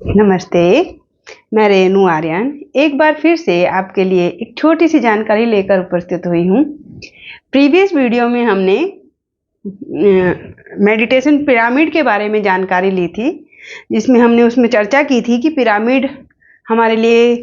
नमस्ते, मैं रेनू आर्यन एक बार फिर से आपके लिए एक छोटी सी जानकारी लेकर उपस्थित हुई हूँ। प्रीवियस वीडियो में हमने मेडिटेशन पिरामिड के बारे में जानकारी ली थी, जिसमें हमने उसमें चर्चा की थी कि पिरामिड हमारे लिए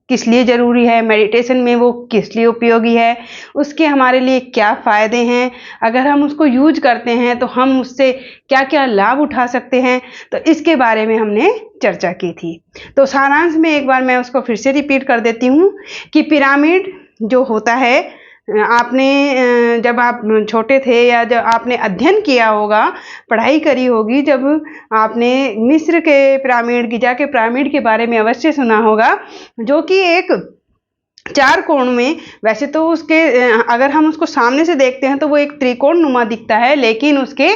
किस लिए ज़रूरी है, मेडिटेशन में वो किस लिए उपयोगी है, उसके हमारे लिए क्या फ़ायदे हैं, अगर हम उसको यूज करते हैं तो हम उससे क्या क्या लाभ उठा सकते हैं। तो इसके बारे में हमने चर्चा की थी। तो सारांश में एक बार मैं उसको फिर से रिपीट कर देती हूँ कि पिरामिड जो होता है, आपने जब आप छोटे थे या जब आपने अध्ययन किया होगा, पढ़ाई करी होगी, जब आपने मिस्र के पिरामिड, गिजा के पिरामिड के बारे में अवश्य सुना होगा, जो कि एक चार कोण में, वैसे तो उसके अगर हम उसको सामने से देखते हैं तो वो एक त्रिकोण नुमा दिखता है, लेकिन उसके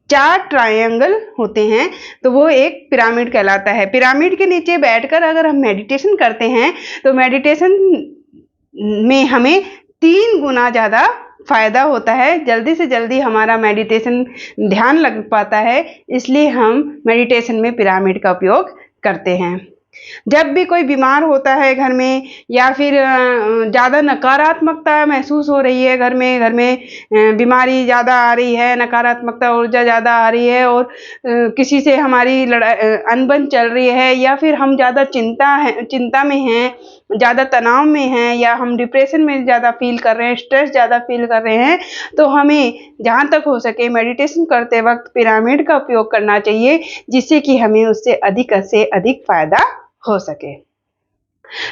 4 ट्रायंगल होते हैं, तो वो एक पिरामिड कहलाता है। पिरामिड के नीचे बैठकर अगर हम मेडिटेशन करते हैं तो मेडिटेशन में हमें 3 गुना ज़्यादा फायदा होता है, जल्दी से जल्दी हमारा मेडिटेशन ध्यान लग पाता है, इसलिए हम मेडिटेशन में पिरामिड का उपयोग करते हैं। जब भी कोई बीमार होता है घर में, या फिर ज़्यादा नकारात्मकता महसूस हो रही है घर में बीमारी ज़्यादा आ रही है, नकारात्मकता ऊर्जा ज़्यादा आ रही है, और किसी से हमारी अनबन चल रही है, या फिर हम ज़्यादा चिंता में हैं, ज़्यादा तनाव में हैं, या हम डिप्रेशन में ज़्यादा फील कर रहे हैं, स्ट्रेस ज़्यादा फील कर रहे हैं, तो हमें जहाँ तक हो सके मेडिटेशन करते वक्त पिरामिड का उपयोग करना चाहिए, जिससे कि हमें उससे अधिक फायदा हो सके।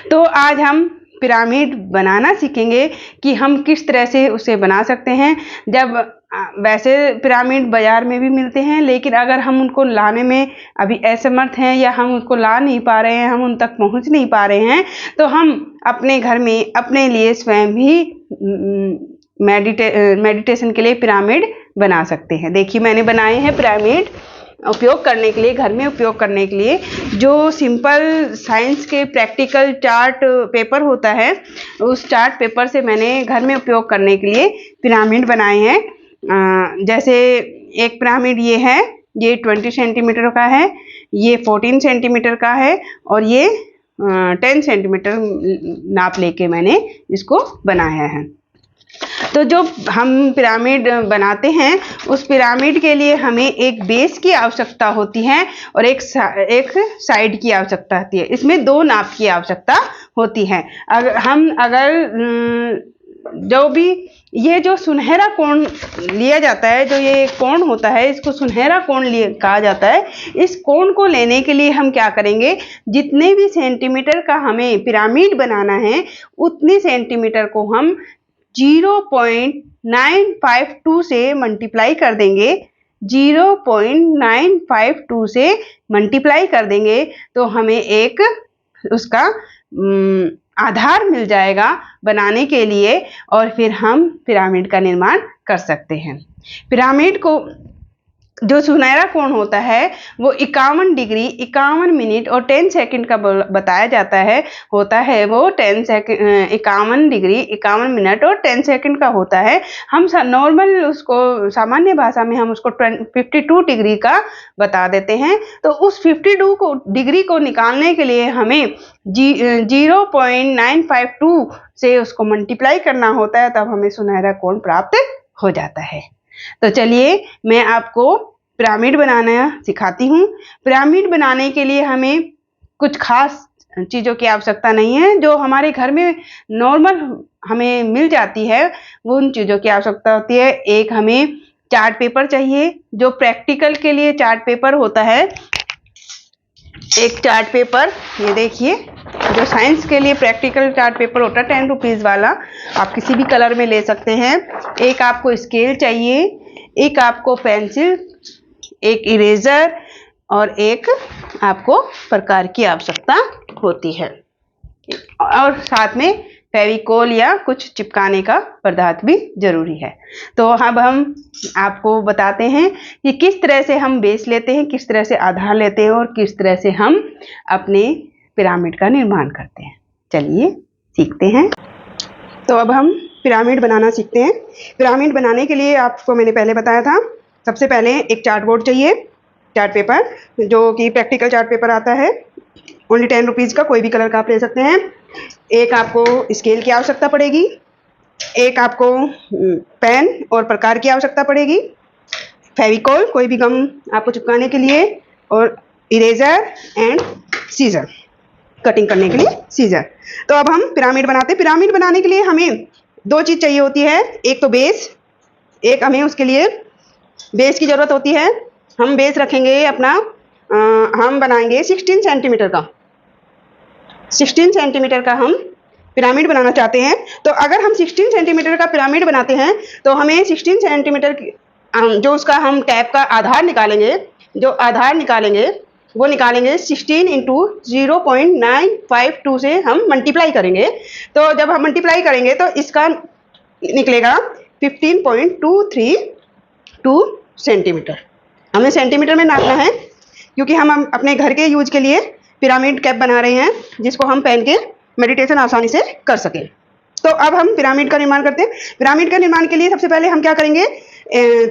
तो आज हम पिरामिड बनाना सीखेंगे कि हम किस तरह से उसे बना सकते हैं। जब वैसे पिरामिड बाजार में भी मिलते हैं, लेकिन अगर हम उनको लाने में अभी असमर्थ हैं, या हम उसको ला नहीं पा रहे हैं, हम उन तक पहुंच नहीं पा रहे हैं, तो हम अपने घर में अपने लिए स्वयं ही मेडिटेशन के लिए पिरामिड बना सकते हैं। देखिए, मैंने बनाए हैं पिरामिड उपयोग करने के लिए, घर में उपयोग करने के लिए। जो सिंपल साइंस के प्रैक्टिकल चार्ट पेपर होता है, उस चार्ट पेपर से मैंने घर में उपयोग करने के लिए पिरामिड बनाए हैं। जैसे एक पिरामिड ये है, ये 20 सेंटीमीटर का है, ये 14 सेंटीमीटर का है, और ये 10 सेंटीमीटर नाप लेके मैंने इसको बनाया है। तो जो हम पिरामिड बनाते हैं, उस पिरामिड के लिए हमें एक बेस की आवश्यकता होती है और एक साइड की आवश्यकता होती है। इसमें 2 नाप की आवश्यकता होती है। अगर जो भी ये जो सुनहरा कोण लिया जाता है, जो ये कोण होता है, इसको सुनहरा कोण कहा जाता है। इस कोण को लेने के लिए हम क्या करेंगे, जितने भी सेंटीमीटर का हमें पिरामिड बनाना है, उतने सेंटीमीटर को हम 0.952 से मल्टीप्लाई कर देंगे। 0.952 से मल्टीप्लाई कर देंगे तो हमें एक उसका आधार मिल जाएगा बनाने के लिए, और फिर हम पिरामिड का निर्माण कर सकते हैं। पिरामिड को जो सुनहरा कोण होता है वो 51 डिग्री 51 मिनट और 10 सेकंड का बताया जाता है, वो 51 डिग्री 51 मिनट और 10 सेकंड का होता है। हम नॉर्मल उसको सामान्य भाषा में हम उसको 52 डिग्री का बता देते हैं। तो उस 52 डिग्री को निकालने के लिए हमें 0.952 से उसको मल्टीप्लाई करना होता है, तब हमें सुनहरा कोण प्राप्त हो जाता है। तो चलिए मैं आपको पिरामिड बनाना सिखाती हूँ। पिरामिड बनाने के लिए हमें कुछ खास चीज़ों की आवश्यकता नहीं है, जो हमारे घर में नॉर्मल हमें मिल जाती है, वो उन चीज़ों की आवश्यकता होती है। एक हमें चार्ट पेपर चाहिए, जो प्रैक्टिकल के लिए चार्ट पेपर होता है। एक चार्ट पेपर, ये देखिए, जो साइंस के लिए प्रैक्टिकल चार्ट पेपर होता है 10 रुपीज़ वाला, आप किसी भी कलर में ले सकते हैं। एक आपको स्केल चाहिए, एक आपको पेंसिल, एक इरेजर, और एक आपको प्रकार की आवश्यकता होती है, और साथ में फेविकोल या कुछ चिपकाने का पदार्थ भी जरूरी है। तो अब हम आपको बताते हैं कि किस तरह से हम बेस लेते हैं, किस तरह से आधार लेते हैं, और किस तरह से हम अपने पिरामिड का निर्माण करते हैं। चलिए सीखते हैं। तो अब हम पिरामिड बनाना सीखते हैं। पिरामिड बनाने के लिए आपको मैंने पहले बताया था, सबसे पहले एक चार्ट बोर्ड चाहिए चार्ट पेपर, जो कि प्रैक्टिकल चार्ट पेपर आता है। ओनली 10 रुपीज़ का कोई भी कलर का आप ले सकते हैं। एक आपको स्केल की आवश्यकता पड़ेगी, एक आपको पेन और प्रकार की आवश्यकता पड़ेगी, फेविकॉल कोई भी गम आपको चिपकाने के लिए, और इरेजर एंड सीजर कटिंग करने के लिए सीजर। तो अब हम पिरामिड बनाते हैं। पिरामिड बनाने के लिए हमें 2 चीज़ चाहिए होती है, एक तो बेस, एक हमें उसके लिए बेस की ज़रूरत होती है। हम बेस रखेंगे अपना, हम बनाएंगे 16 सेंटीमीटर का, 16 सेंटीमीटर का हम पिरामिड बनाना चाहते हैं। तो अगर हम 16 सेंटीमीटर का पिरामिड बनाते हैं तो हमें 16 सेंटीमीटर जो उसका हम टैप का आधार निकालेंगे, जो आधार निकालेंगे वो निकालेंगे 16 इंटू 0.952 से हम मल्टीप्लाई करेंगे। तो जब हम मल्टीप्लाई करेंगे तो इसका निकलेगा 15.232 सेंटीमीटर। हमें सेंटीमीटर में नापना है क्योंकि हम अपने घर के यूज के लिए पिरामिड कैप बना रहे हैं, जिसको हम पहन के मेडिटेशन आसानी से कर सकें। तो अब हम पिरामिड का निर्माण करते हैं। पिरामिड का निर्माण के लिए सबसे पहले हम क्या करेंगे,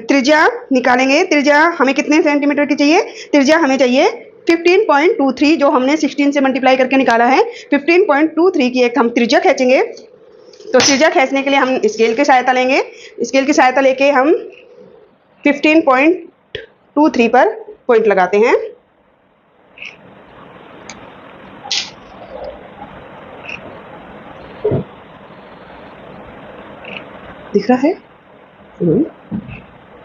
त्रिज्या निकालेंगे। त्रिज्या हमें कितने सेंटीमीटर की चाहिए, त्रिज्या हमें चाहिए 15.23, जो हमने 16 से मल्टीप्लाई करके निकाला है। 15.23 की एक हम त्रिज्या खींचेंगे। तो त्रिज्या खींचने के लिए हम स्केल की सहायता लेंगे। स्केल की सहायता लेके हम 15.23 पर पॉइंट लगाते हैं। दिख रहा है,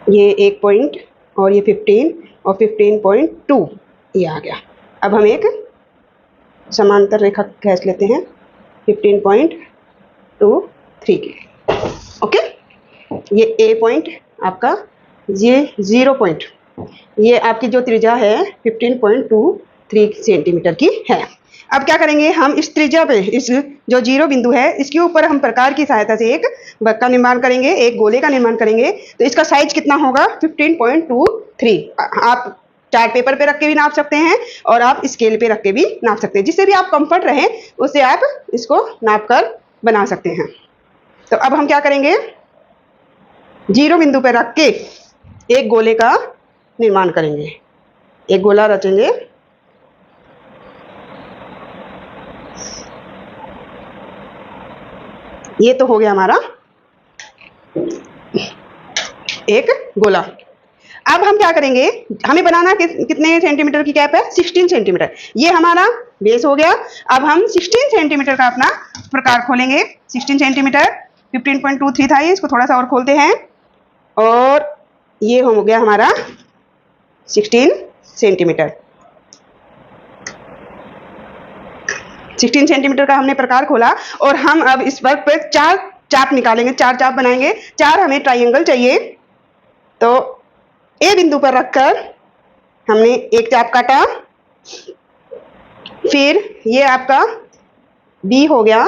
ये एक पॉइंट और ये 15 और 15.2 ये आ गया। अब हम एक समांतर रेखा खींच लेते हैं 15.23 की। ओके, ये ए पॉइंट आपका, ये 0 पॉइंट, ये आपकी जो त्रिज्या है 15.23 सेंटीमीटर की है। अब क्या करेंगे, हम इस त्रिज्या पे, इस जो 0 बिंदु है इसके ऊपर हम प्रकार की सहायता से एक वक्र का निर्माण करेंगे, एक गोले का निर्माण करेंगे। तो इसका साइज कितना होगा, 15.23। आप चार्ट पेपर पे रख के भी नाप सकते हैं और आप स्केल पे रख के भी नाप सकते हैं, जिससे भी आप कंफर्ट रहे उससे आप इसको नाप कर बना सकते हैं। तो अब हम क्या करेंगे, 0 बिंदु पे रख के एक गोले का निर्माण करेंगे, एक गोला रचेंगे। ये तो हो गया हमारा एक गोला। अब हम क्या करेंगे, हमें बनाना कितने सेंटीमीटर की कैप है, 16 सेंटीमीटर। ये हमारा बेस हो गया। अब हम 16 सेंटीमीटर का अपना प्रकार खोलेंगे। 16 सेंटीमीटर 15.23 था, ये इसको थोड़ा सा और खोलते हैं, और ये हो गया हमारा 16 सेंटीमीटर। 16 सेंटीमीटर का हमने प्रकार खोला और हम अब इस वर्क पे 4 चाप निकालेंगे, 4 चाप बनाएंगे। 4 हमें ट्राइंगल चाहिए। तो ए बिंदु पर रखकर हमने एक चाप काटा, फिर ये आपका बी हो गया।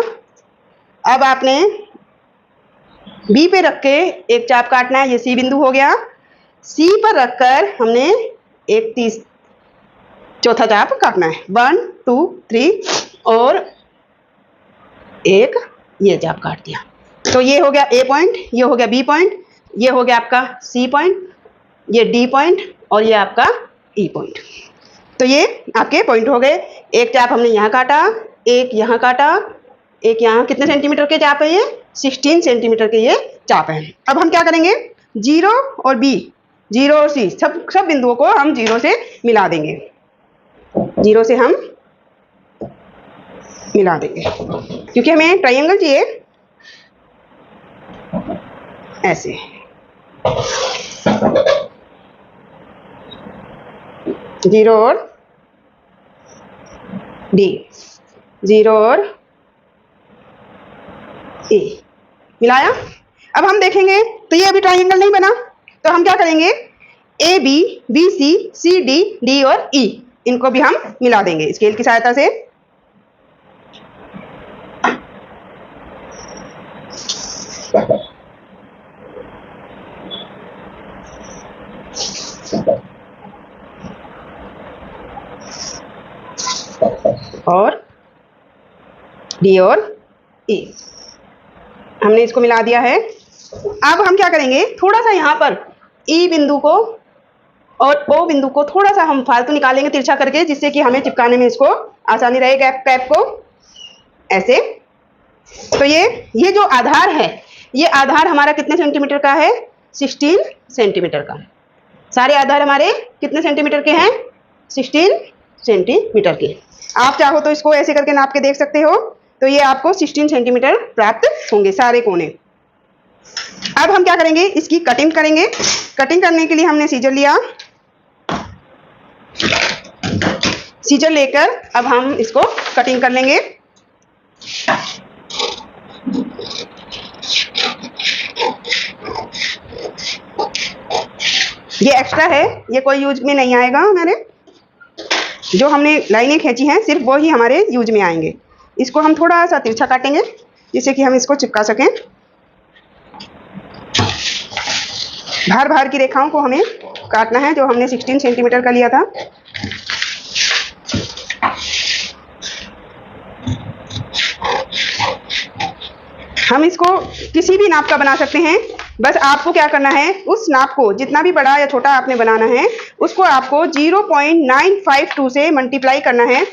अब आपने बी पे रख के एक चाप काटना है, ये सी बिंदु हो गया। सी पर रखकर हमने एक चौथा चाप काटना है, 1 2 3, और एक ये चाप काट दिया। तो ये हो गया ए पॉइंट, ये हो गया बी पॉइंट, ये हो गया आपका सी पॉइंट, ये डी पॉइंट, और ये आपका ई पॉइंट। तो ये आपके पॉइंट हो गए। एक चाप हमने यहाँ काटा, एक यहाँ काटा, एक यहाँ। कितने सेंटीमीटर के चाप है ये, 16 सेंटीमीटर के ये चाप है। अब हम क्या करेंगे, 0 और बी, 0 और सी, सब बिंदुओं को हम 0 से मिला देंगे। 0 से हम मिला देंगे क्योंकि हमें ट्रायंगल चाहिए ऐसे। जीरो और डी, 0 और ए मिलाया। अब हम देखेंगे तो ये अभी ट्रायंगल नहीं बना, तो हम क्या करेंगे, A B, B C, C D, D और ई, इनको भी हम मिला देंगे स्केल की सहायता से। और डी और ई हमने इसको मिला दिया है। अब हम क्या करेंगे, थोड़ा सा यहाँ पर ई बिंदु को और ओ बिंदु को थोड़ा सा हम फालतू निकालेंगे तिरछा करके, जिससे कि हमें चिपकाने में इसको आसानी रहे कैप को, ऐसे। तो ये जो आधार है, ये आधार हमारा कितने सेंटीमीटर का है? 16 सेंटीमीटर का। सारे आधार हमारे कितने सेंटीमीटर के हैं? 16 सेंटीमीटर के। आप चाहो तो इसको ऐसे करके नाप के देख सकते हो। तो ये आपको 16 सेंटीमीटर प्राप्त होंगे सारे कोने। अब हम क्या करेंगे? इसकी कटिंग करेंगे। कटिंग करने के लिए हमने सीजर लिया। सीजर लेकर अब हम इसको कटिंग कर लेंगे। ये एक्स्ट्रा है, ये कोई यूज में नहीं आएगा हमारे। जो हमने लाइनें खींची हैं सिर्फ वो ही हमारे यूज में आएंगे। इसको हम थोड़ा सा तिरछा काटेंगे जिससे कि हम इसको चिपका सकें। भार भार की रेखाओं को हमें काटना है, जो हमने 16 सेंटीमीटर का लिया था। हम इसको किसी भी नाप का बना सकते हैं। बस आपको क्या करना है, उस नाप को जितना भी बड़ा या छोटा आपने बनाना है उसको आपको 0.952 से मल्टीप्लाई करना है,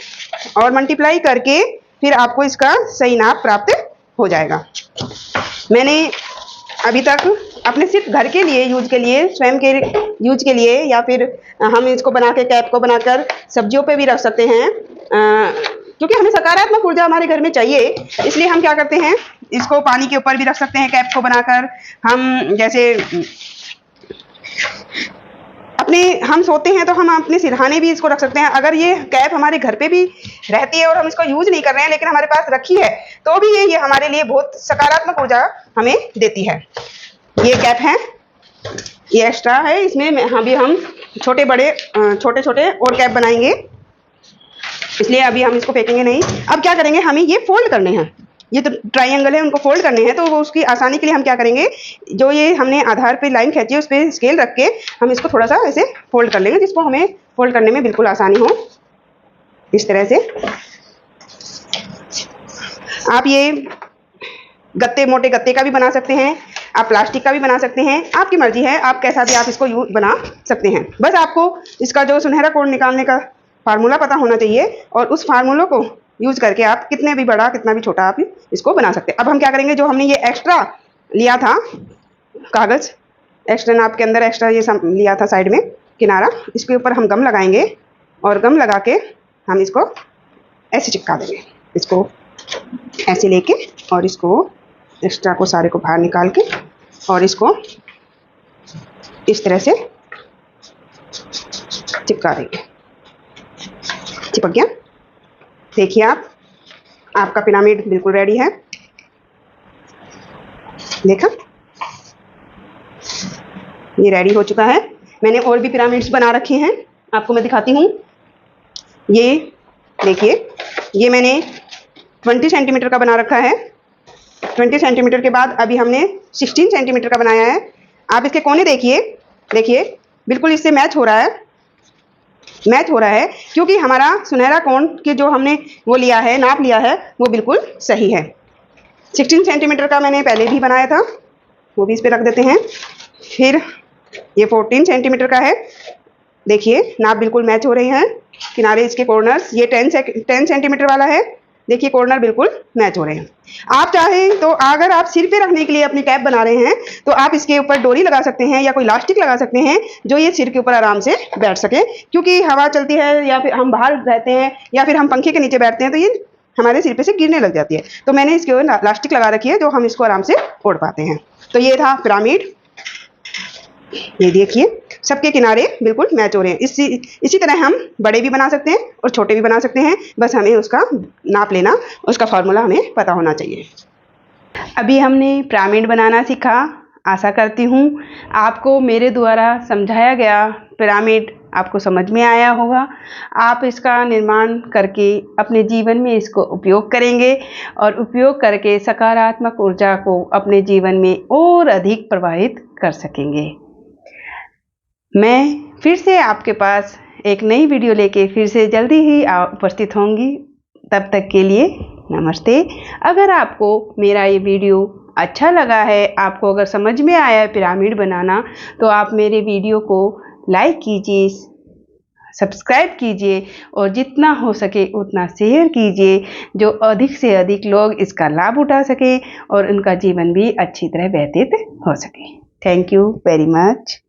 और मल्टीप्लाई करके फिर आपको इसका सही नाप प्राप्त हो जाएगा। मैंने अभी तक अपने सिर्फ घर के लिए यूज के लिए, स्वयं के यूज के लिए, या फिर हम इसको बना के कैप को बनाकर सब्जियों पे भी रख सकते हैं, क्योंकि हमें सकारात्मक ऊर्जा हमारे घर में चाहिए। इसलिए हम क्या करते हैं, इसको पानी के ऊपर भी रख सकते हैं कैप को बनाकर। हम जैसे हम सोते हैं तो हम अपने सिरहाने भी इसको रख सकते हैं। अगर ये कैप हमारे घर पे भी रहती है और हम इसको यूज नहीं कर रहे हैं लेकिन हमारे पास रखी है, तो भी ये हमारे लिए बहुत सकारात्मक ऊर्जा हमें देती है। ये कैप है, ये एक्स्ट्रा है, इसमें अभी हम छोटे बड़े छोटे छोटे और कैप बनाएंगे, इसलिए अभी हम इसको फेंकेंगे नहीं। अब क्या करेंगे, हमें ये फोल्ड करने हैं। ये तो ट्राइंगल है, उनको फोल्ड करने हैं। तो वो उसकी आसानी के लिए हम क्या करेंगे, जो ये हमने आधार पे लाइन खींची है उस पर स्केल रख के हम इसको थोड़ा सा ऐसे फोल्ड कर लेंगे, जिसको हमें फोल्ड करने में बिल्कुल आसानी हो। इस तरह से आप ये गत्ते, मोटे गत्ते का भी बना सकते हैं, आप प्लास्टिक का भी बना सकते हैं, आपकी मर्जी है, आप कैसा भी आप इसको बना सकते हैं। बस आपको इसका जो सुनहरा कोण निकालने का फार्मूला पता होना चाहिए, और उस फार्मूला को यूज करके आप कितने भी बड़ा कितना भी छोटा आप इसको बना सकते हैं। अब हम क्या करेंगे, जो हमने ये एक्स्ट्रा लिया था कागज, एक्स्ट्रा नाप के अंदर एक्स्ट्रा ये लिया था साइड में किनारा, इसके ऊपर हम गम लगाएंगे, और गम लगा के हम इसको ऐसे चिपका देंगे। इसको ऐसे लेके और इसको एक्स्ट्रा को सारे को बाहर निकाल के और इसको इस तरह से चिपका देंगे। चिपक गया। देखिए आपका पिरामिड बिल्कुल रेडी है। देखा, ये रेडी हो चुका है। मैंने और भी पिरामिड्स बना रखे हैं, आपको मैं दिखाती हूँ। ये देखिए, ये मैंने 20 सेंटीमीटर का बना रखा है। 20 सेंटीमीटर के बाद अभी हमने 16 सेंटीमीटर का बनाया है। आप इसके कोने देखिए, देखिए बिल्कुल इससे मैच हो रहा है, क्योंकि हमारा सुनहरा कोण के जो हमने वो लिया है, नाप लिया है, वो बिल्कुल सही है। 16 सेंटीमीटर का मैंने पहले भी बनाया था, वो भी इस पे रख देते हैं। फिर ये 14 सेंटीमीटर का है। देखिए नाप बिल्कुल मैच हो रहे हैं, किनारे इसके कॉर्नर्स। ये 10 सेंटीमीटर वाला है, देखिए कॉर्नर बिल्कुल मैच हो रहे हैं। आप चाहें तो अगर आप सिर पे रखने के लिए अपनी कैप बना रहे हैं तो आप इसके ऊपर डोरी लगा सकते हैं या कोई इलास्टिक लगा सकते हैं, जो ये सिर के ऊपर आराम से बैठ सके, क्योंकि हवा चलती है या फिर हम बाहर रहते हैं या फिर हम पंखे के नीचे बैठते हैं तो ये हमारे सिर पे से गिरने लग जाती है। तो मैंने इसके ऊपर इलास्टिक लगा रखी है, जो हम इसको आराम से ओढ़ पाते हैं। तो ये था पिरामिड। ये देखिए सबके किनारे बिल्कुल मैच हो रहे हैं। इसी तरह हम बड़े भी बना सकते हैं और छोटे भी बना सकते हैं, बस हमें उसका नाप लेना, उसका फार्मूला हमें पता होना चाहिए। अभी हमने पिरामिड बनाना सीखा। आशा करती हूँ आपको मेरे द्वारा समझाया गया पिरामिड आपको समझ में आया होगा। आप इसका निर्माण करके अपने जीवन में इसको उपयोग करेंगे और उपयोग करके सकारात्मक ऊर्जा को अपने जीवन में और अधिक प्रवाहित कर सकेंगे। मैं फिर से आपके पास एक नई वीडियो लेके फिर से जल्दी ही उपस्थित होंगी। तब तक के लिए नमस्ते। अगर आपको मेरा ये वीडियो अच्छा लगा है, आपको अगर समझ में आया है पिरामिड बनाना, तो आप मेरे वीडियो को लाइक कीजिए, सब्सक्राइब कीजिए और जितना हो सके उतना शेयर कीजिए, जो अधिक से अधिक लोग इसका लाभ उठा सकें और उनका जीवन भी अच्छी तरह व्यतीत हो सके। Thank you very much.